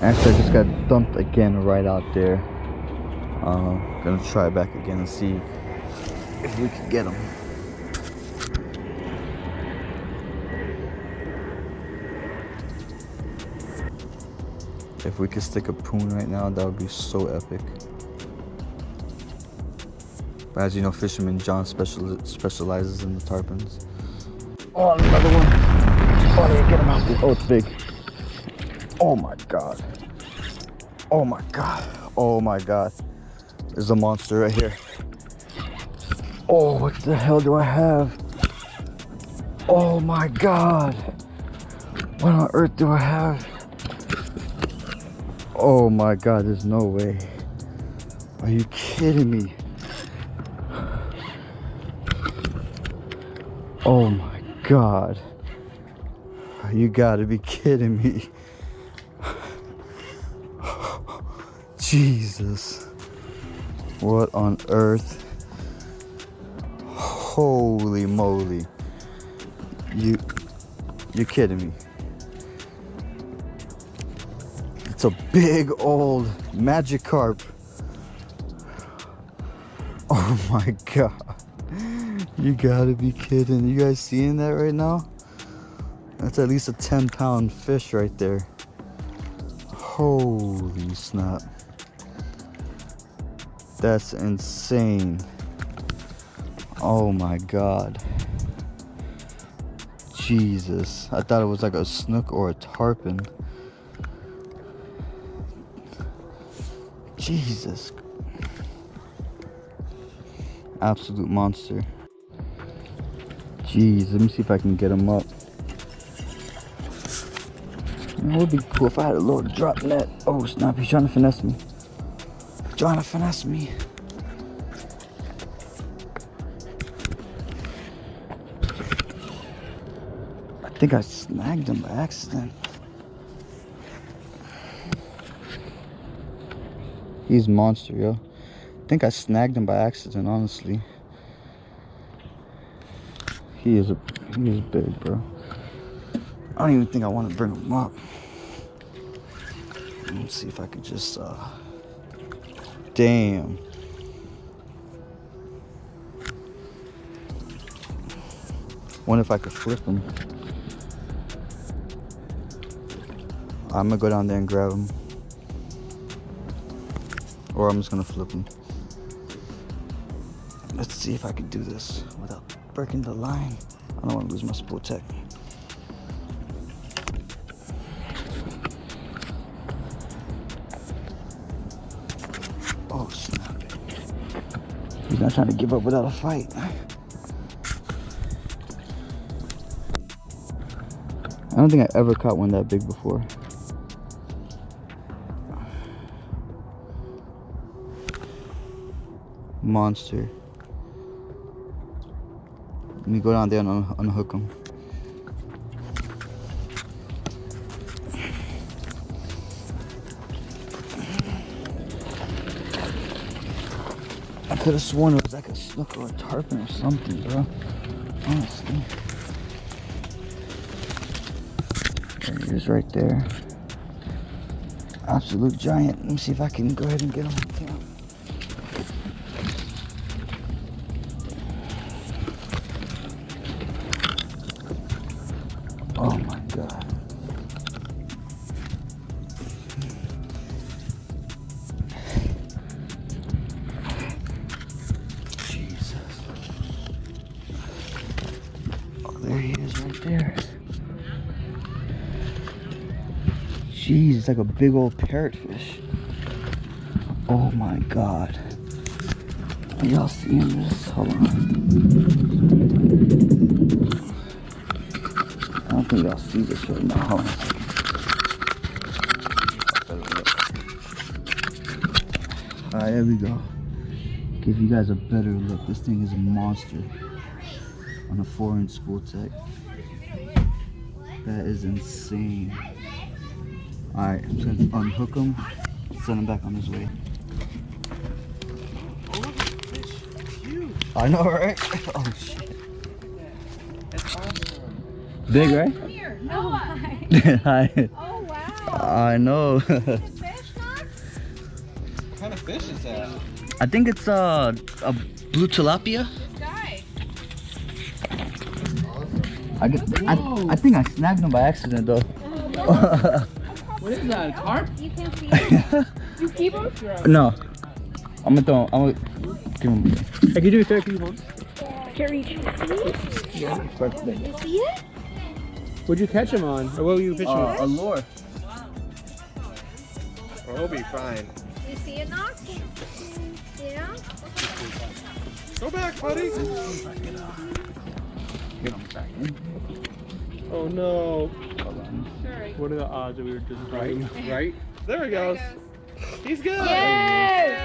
Actually, I just got dumped again right out there. Gonna try back again and see if we can get him. If we could stick a poon right now, that would be so epic. But as you know, Fisherman John specializes in the tarpons. Oh, another one. Oh, they get him out there. Oh, it's big. Oh my god. Oh my god. Oh my god. There's a monster right here. Oh, what the hell do I have? Oh my god. What on earth do I have? Oh my god, there's no way. Are you kidding me? Oh my god. You gotta be kidding me. Jesus. What on earth? Holy moly. You're kidding me. It's a big old Magikarp. Oh my god. You gotta be kidding. You guys seeing that right now? That's at least a 10-pound fish right there. Holy snap. That's insane. Oh my god. Jesus. I thought it was like a snook or a tarpon. Jesus. Absolute monster. Jeez, let me see if I can get him up. It would be cool if I had a little drop net. Oh snap, he's trying to finesse me. Trying to finesse me. I think I snagged him by accident. He's a monster, yo. I think I snagged him by accident, honestly. He is big, bro. I don't even think I want to bring him up. Let's see if I could just, damn. Wonder if I could flip him. I'm gonna go down there and grab him. Or I'm just gonna flip him. Let's see if I can do this without breaking the line. I don't want to lose my spool tech. Oh snap. He's not trying to give up without a fight. I don't think I ever caught one that big before. Monster. Let me go down there and unhook him. I could have sworn it was like a snook or a tarpon or something, bro. Honestly. There he is right there. Absolute giant. Let me see if I can go ahead and get him. Oh my god. Jesus. Oh, there he is right there. Jeez, it's like a big old parrotfish. Oh my god. Are y'all seeing this? Hold on. I don't think y'all see this right now. Hold on. Alright, there we go. Give you guys a better look. This thing is a monster on a 4-inch spool tech. That is insane. Alright, I'm just gonna unhook him, send him back on his way. Oh, look at the fish. It's huge. I know, right? Oh shit. That's awesome. Big, right? Here. No. Hi. Oh, wow. I know. Fish, Knox? What kind of fish is that? I think it's a blue tilapia. This guy. I think I snagged him by accident though. What is that? A carp? You can see it. You keep him? No. I'm gonna throw him. I'm gonna give him. I can do it 30 once. Can't reach. You see it? What'd you catch him on? Or what were you fishing on? A lure. Oh, he'll be fine. You see it, Knox? Yeah? Go back, buddy. Oh no. Sorry. What are the odds that we were just right? Right? There he goes. He's good. Yay!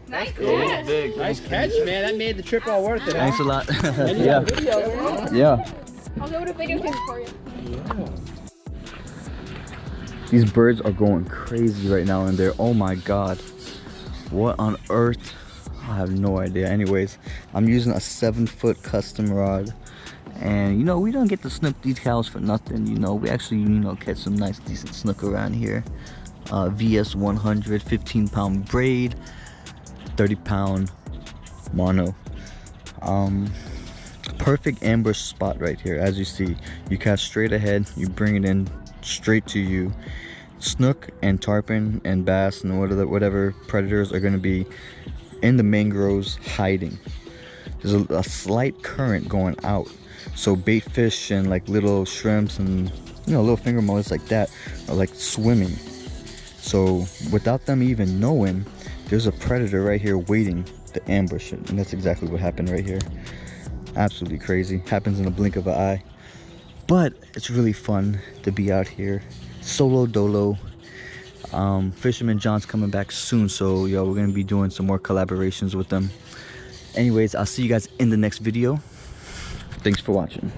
Nice catch. Big. Nice catch, man. That made the trip all worth it. Thanks a lot. And you got video, right? Yeah. I'll go to videotape for you. These birds are going crazy right now in there. Oh my god. What on earth? I have no idea. Anyways, I'm using a 7-foot custom rod. And you know, we don't get to snook these cows for nothing. You know, we actually, you know, catch some nice decent snook around here. VS 100, 15-pound braid, 30-pound mono. Perfect ambush spot right here. As you see, you cast straight ahead, you bring it in straight to you. Snook and tarpon and bass and whatever predators are going to be in the mangroves hiding. There's a slight current going out, so bait fish and like little shrimps and, you know, little finger mollies like that are like swimming. So without them even knowing, there's a predator right here waiting to ambush it, and that's exactly what happened right here. Absolutely crazy. Happens in the blink of an eye. But it's really fun to be out here. Solo dolo. Fisherman John's coming back soon, so yo, we're gonna be doing some more collaborations with them. Anyways, I'll see you guys in the next video. Thanks for watching.